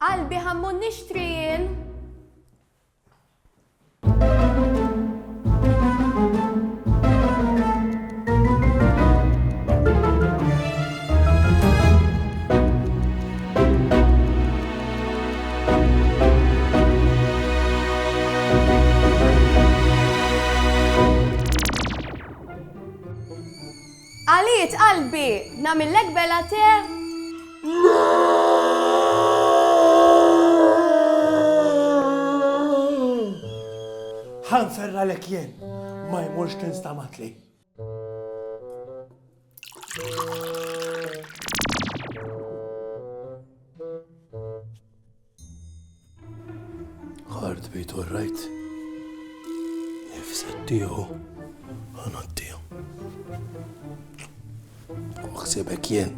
قلبي همون نشترين. عليت قلبي نعمل لك بلاتيه. ħanferra lek jien, ma jmurx kien stamat li. Heartbeat all right. Nifsettiju, ħanattiju. U ħsibek jien.